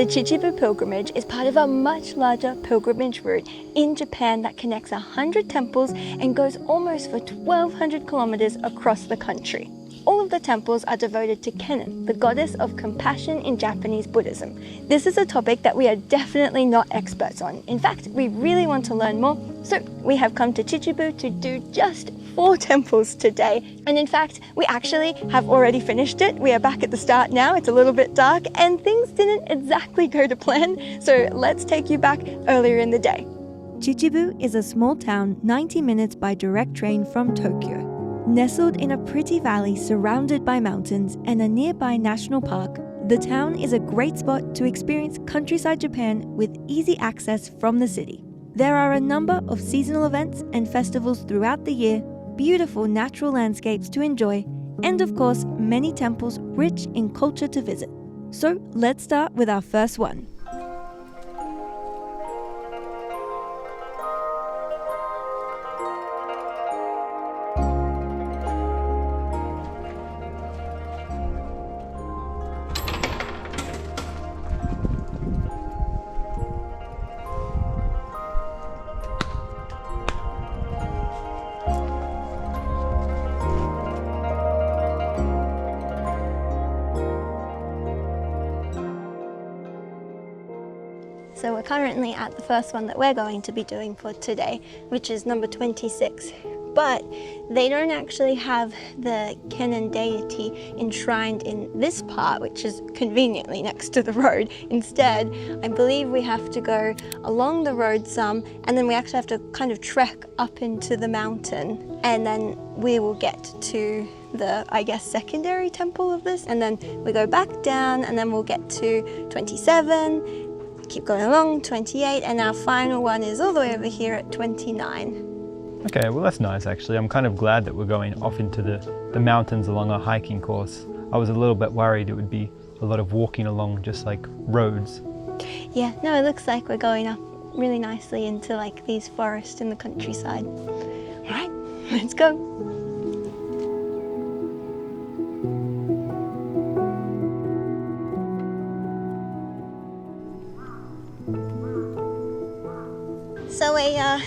The Chichibu pilgrimage is part of a much larger pilgrimage route in Japan that connects 100 temples and goes almost for 1,200 kilometers across the country. All of the temples are devoted to Kennen, the goddess of compassion in Japanese Buddhism. This is a topic that we are definitely not experts on. In fact, we really want to learn more, so we have come to Chichibu to do just 4 temples today. And in fact, we actually have already finished it. We are back at the start now. It's a little bit dark and things didn't exactly go to plan, so let's take you back earlier in the day. Chichibu is a small town 90 minutes by direct train from Tokyo. Nestled in a pretty valley surrounded by mountains and a nearby national park, the town is a great spot to experience countryside Japan with easy access from the city. There are a number of seasonal events and festivals throughout the year, beautiful natural landscapes to enjoy, and of course, many temples rich in culture to visit. So let's start with our first one. So we're currently at the first one that we're going to be doing for today, which is number 26. But they don't actually have the Kennen deity enshrined in this part, which is conveniently next to the road. Instead, I believe we have to go along the road some, and then we actually have to kind of trek up into the mountain, and then we will get to the, I guess, secondary temple of this, and then we go back down, and then we'll get to 27, keep going along, 28, and our final one is all the way over here at 29. Okay, well that's nice actually. I'm kind of glad that we're going off into the mountains along a hiking course. I was a little bit worried it would be a lot of walking along just like roads. Yeah, no, it looks like we're going up really nicely into like these forests in the countryside. All right, let's go. So a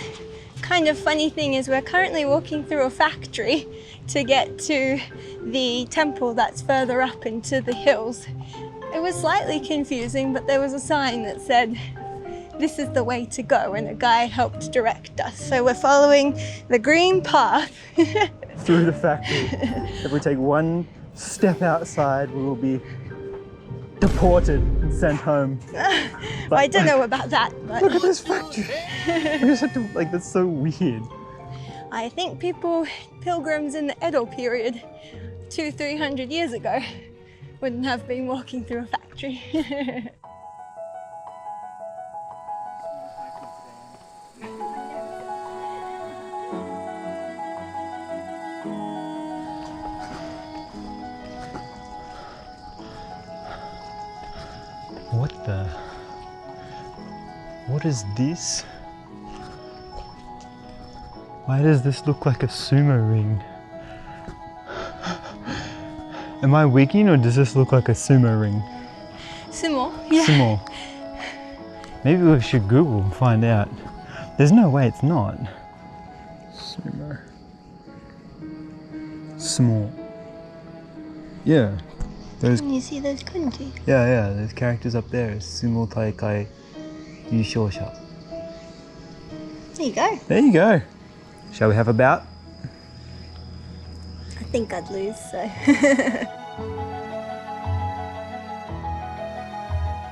kind of funny thing is we're currently walking through a factory to get to the temple that's further up into the hills. It was slightly confusing, but there was a sign that said, "This is the way to go," and a guy helped direct us. So we're following the green path. Through the factory. If we take one step outside, we will be deported and sent home. Well, I don't know about that, but look at this factory. We just had to, like, that's so weird. I think pilgrims in the Edo period, 200-300 years ago, wouldn't have been walking through a factory. What is this? Why does this look like a sumo ring? Am I wigging or does this look like a sumo ring? Sumo? Yeah. Sumo. Maybe we should Google and find out. There's no way it's not. Sumo. Small. Yeah. Those. Can you see those kanji? Yeah, those characters up there. Sumo Taikai Yūshōsha. There you go. There you go. Shall we have a bout? I think I'd lose, so.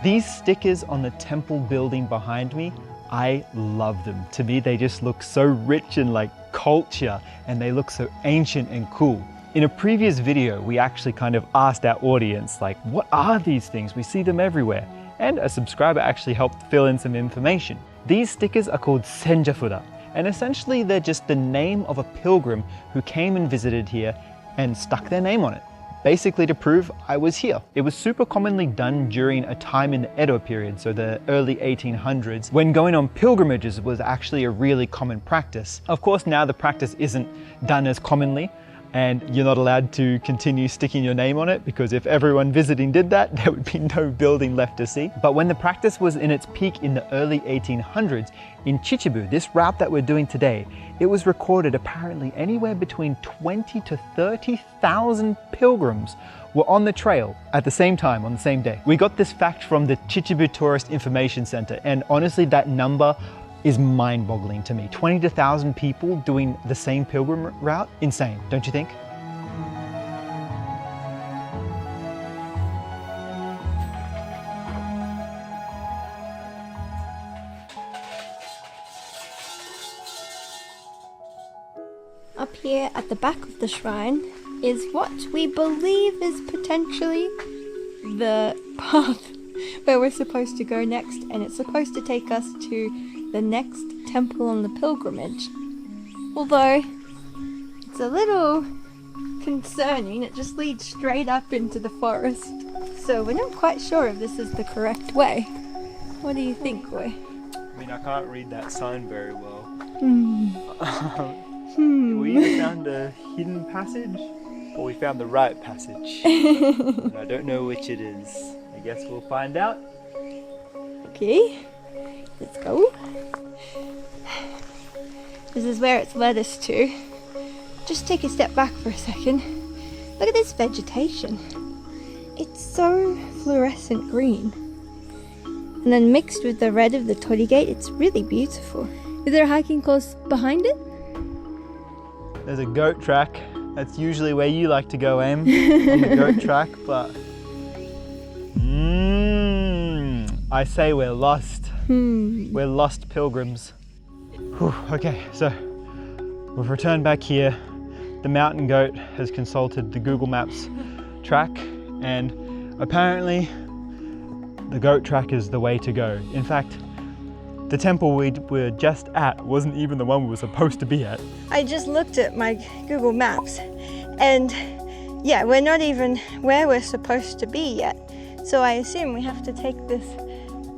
These stickers on the temple building behind me, I love them. To me, they just look so rich in like culture and they look so ancient and cool. In a previous video, we actually kind of asked our audience, like, what are these things? We see them everywhere. And a subscriber actually helped fill in some information. These stickers are called senjafuda, and essentially they're just the name of a pilgrim who came and visited here and stuck their name on it, basically to prove I was here. It was super commonly done during a time in the Edo period, so the early 1800s, when going on pilgrimages was actually a really common practice. Of course, now the practice isn't done as commonly, And you're not allowed to continue sticking your name on it, because if everyone visiting did that, there would be no building left to see. But when the practice was in its peak in the early 1800s, in Chichibu, this route that we're doing today, it was recorded apparently anywhere between 20 to 30,000 pilgrims were on the trail at the same time on the same day. We got this fact from the Chichibu Tourist Information Center, and honestly that number is mind-boggling to me. 20 to 1,000 people doing the same pilgrim route, insane, don't you think? Up here at the back of the shrine is what we believe is potentially the path where we're supposed to go next, and it's supposed to take us to the next temple on the pilgrimage. Although it's a little concerning, it just leads straight up into the forest. So we're not quite sure if this is the correct way. What do you think, Roy? I mean, I can't read that sign very well. We either found a hidden passage or we found the right passage. And I don't know which it is. I guess we'll find out. Okay, let's go. This is where it's led us to. Just take a step back for a second. Look at this vegetation. It's so fluorescent green. And then mixed with the red of the torii gate, it's really beautiful. Is there a hiking course behind it? There's a goat track. That's usually where you like to go, Aim, on the goat track, but I say we're lost. We're lost pilgrims. Whew, okay, so we've returned back here. The mountain goat has consulted the Google Maps track, and apparently the goat track is the way to go. In fact, the temple we were just at wasn't even the one we were supposed to be at. I just looked at my Google Maps, and yeah, we're not even where we're supposed to be yet. So I assume we have to take this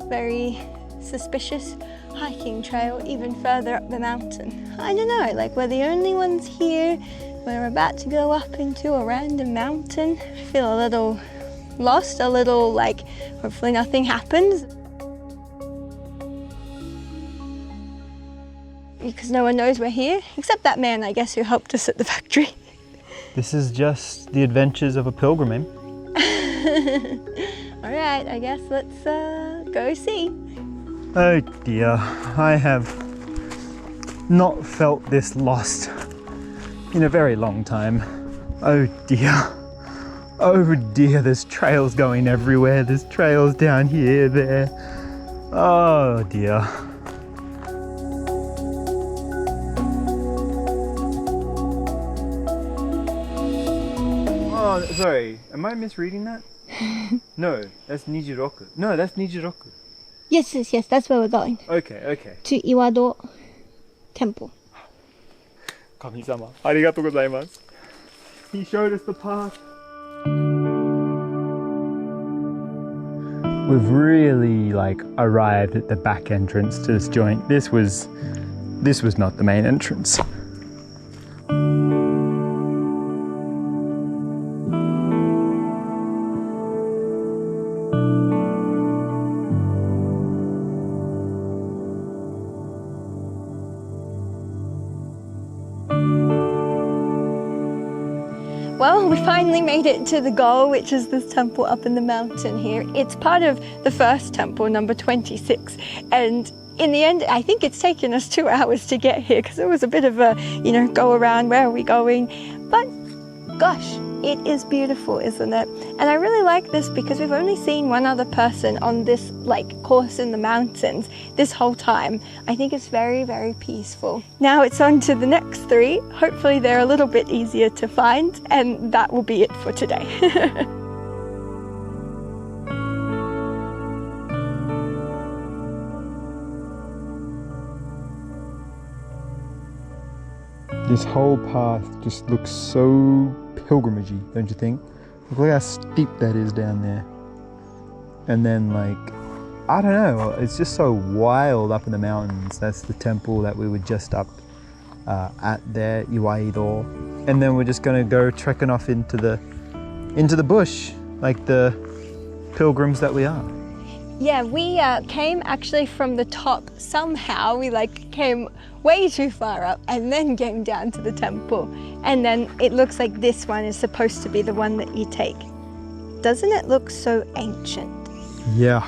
very suspicious hiking trail even further up the mountain. I don't know, like we're the only ones here. We're about to go up into a random mountain. I feel a little lost, a little like hopefully nothing happens. Because no one knows we're here, except that man, I guess, who helped us at the factory. This is just the adventures of a pilgrim, Aim. All right, I guess let's go see. Oh dear, I have not felt this lost in a very long time. Oh dear. Oh dear, there's trails going everywhere. There's trails down here, there. Oh dear. Oh, sorry, am I misreading that? No, that's Nijiroku. No, that's Nijiroku. Yes, that's where we're going. Okay. To Iwado Temple. Kami-sama, arigatou gozaimasu. He showed us the path. We've really arrived at the back entrance to this joint. This was not the main entrance. Well, we finally made it to the goal, which is this temple up in the mountain here. It's part of the first temple, number 26. And in the end, I think it's taken us 2 hours to get here because it was a bit of a, go around, where are we going? But gosh, it is beautiful, isn't it? And I really like this because we've only seen one other person on this course in the mountains this whole time. I think it's very, very peaceful. Now it's on to the next 3. Hopefully they're a little bit easier to find, and that will be it for today. This whole path just looks so pilgrimagey, don't you think? Look how steep that is down there. And then I don't know, it's just so wild up in the mountains. That's the temple that we were just up at there, Iwaido. and then we're just gonna go trekking off into the bush, like the pilgrims that we are. Yeah, we came actually from the top somehow. We came way too far up and then came down to the temple. And then it looks like this one is supposed to be the one that you take. Doesn't it look so ancient? Yeah.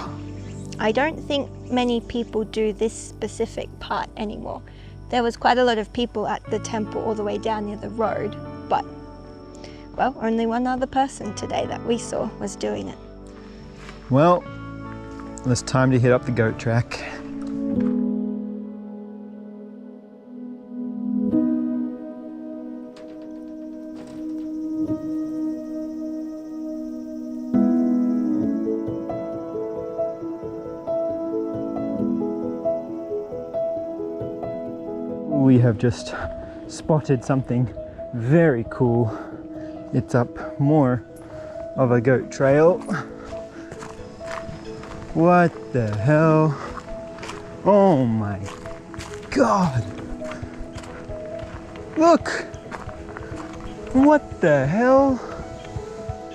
I don't think many people do this specific part anymore. There was quite a lot of people at the temple all the way down near the road, but, well, only one other person today that we saw was doing it. Well, it's time to hit up the goat track. We have just spotted something very cool. It's up more of a goat trail. What the hell? Oh my God. Look. What the hell?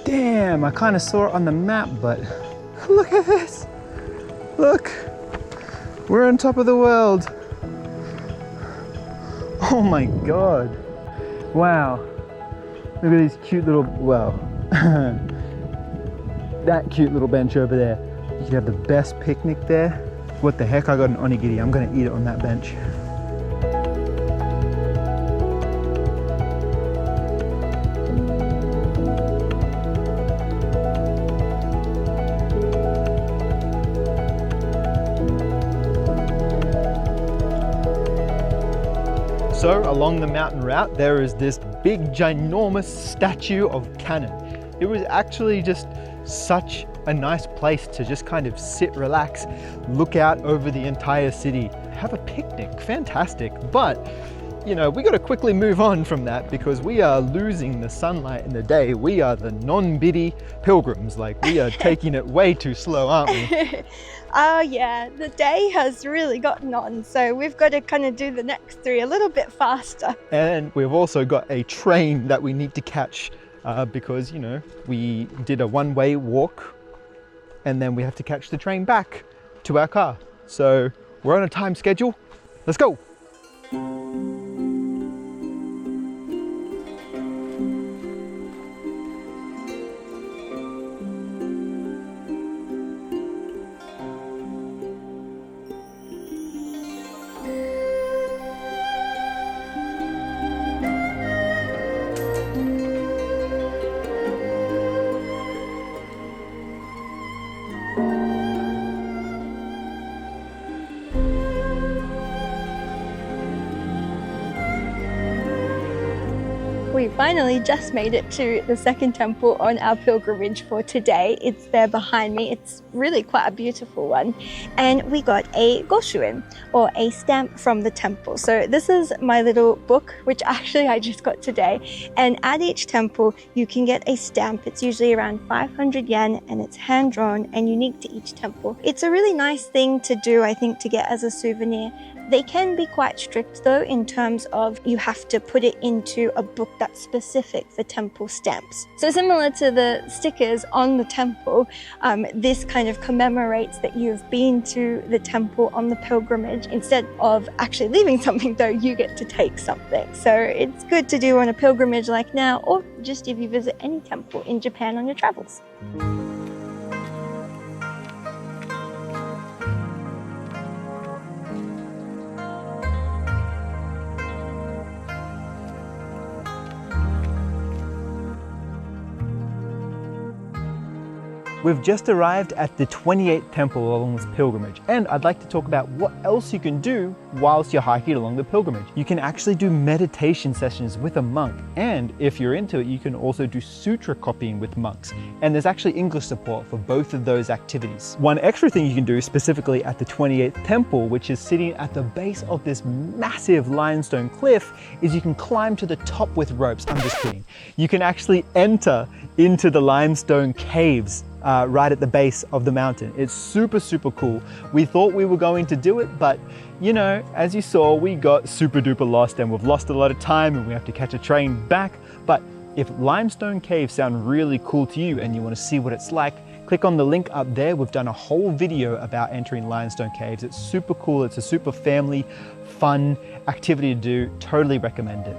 Damn, I kind of saw it on the map, but look at this. Look. We're on top of the world. Oh my God. Wow. Look at these cute little, well, that cute little bench over there. You could have the best picnic there. What the heck, I got an onigiri. I'm gonna eat it on that bench. So along the mountain route, there is this big, ginormous statue of Cannon. It was actually just such a nice place to just kind of sit, relax, look out over the entire city, have a picnic. Fantastic. But, you know, we got to quickly move on from that because we are losing the sunlight in the day. We are the non-biddy pilgrims. Like, we are taking it way too slow, aren't we? Oh yeah, the day has really gotten on, so we've got to kind of do the next three a little bit faster. And we've also got a train that we need to catch because, you know, we did a one-way walk and then we have to catch the train back to our car. So we're on a time schedule. Let's go. We finally just made it to the second temple on our pilgrimage for today. It's there behind me. It's really quite a beautiful one. And we got a goshuin, or a stamp from the temple. So this is my little book, which actually I just got today. And at each temple, you can get a stamp. It's usually around 500 yen and it's hand-drawn and unique to each temple. It's a really nice thing to do, I think, to get as a souvenir. They can be quite strict though in terms of you have to put it into a book that's specific for temple stamps. So similar to the stickers on the temple, this kind of commemorates that you've been to the temple on the pilgrimage. Instead of actually leaving something though, you get to take something. So it's good to do on a pilgrimage like now, or just if you visit any temple in Japan on your travels. We've just arrived at the 28th temple along this pilgrimage, and I'd like to talk about what else you can do whilst you're hiking along the pilgrimage. You can actually do meditation sessions with a monk, and if you're into it, you can also do sutra copying with monks. And there's actually English support for both of those activities. One extra thing you can do specifically at the 28th temple, which is sitting at the base of this massive limestone cliff, is you can climb to the top with ropes. I'm just kidding. You can actually enter into the limestone caves right at the base of the mountain. It's super, super cool. We thought we were going to do it, but you know, as you saw, we got super duper lost and we've lost a lot of time and we have to catch a train back. But if limestone caves sound really cool to you and you want to see what it's like, click on the link up there. We've done a whole video about entering limestone caves. It's super cool. It's a super family, fun activity to do. Totally recommend it.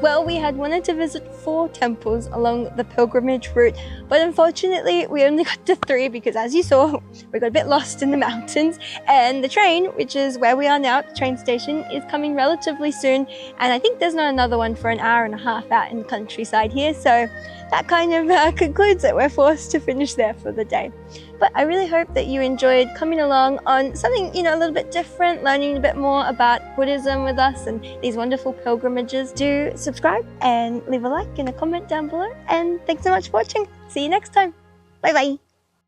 Well, we had wanted to visit 4 temples along the pilgrimage route, but unfortunately we only got to 3 because, as you saw, we got a bit lost in the mountains, and the train, which is where we are now at the train station, is coming relatively soon, and I think there's not another one for an hour and a half out in the countryside here, so that kind of concludes that we're forced to finish there for the day. But I really hope that you enjoyed coming along on something, you know, a little bit different, learning a bit more about Buddhism with us and these wonderful pilgrimages. Do subscribe and leave a like and a comment down below. And thanks so much for watching. See you next time. Bye bye.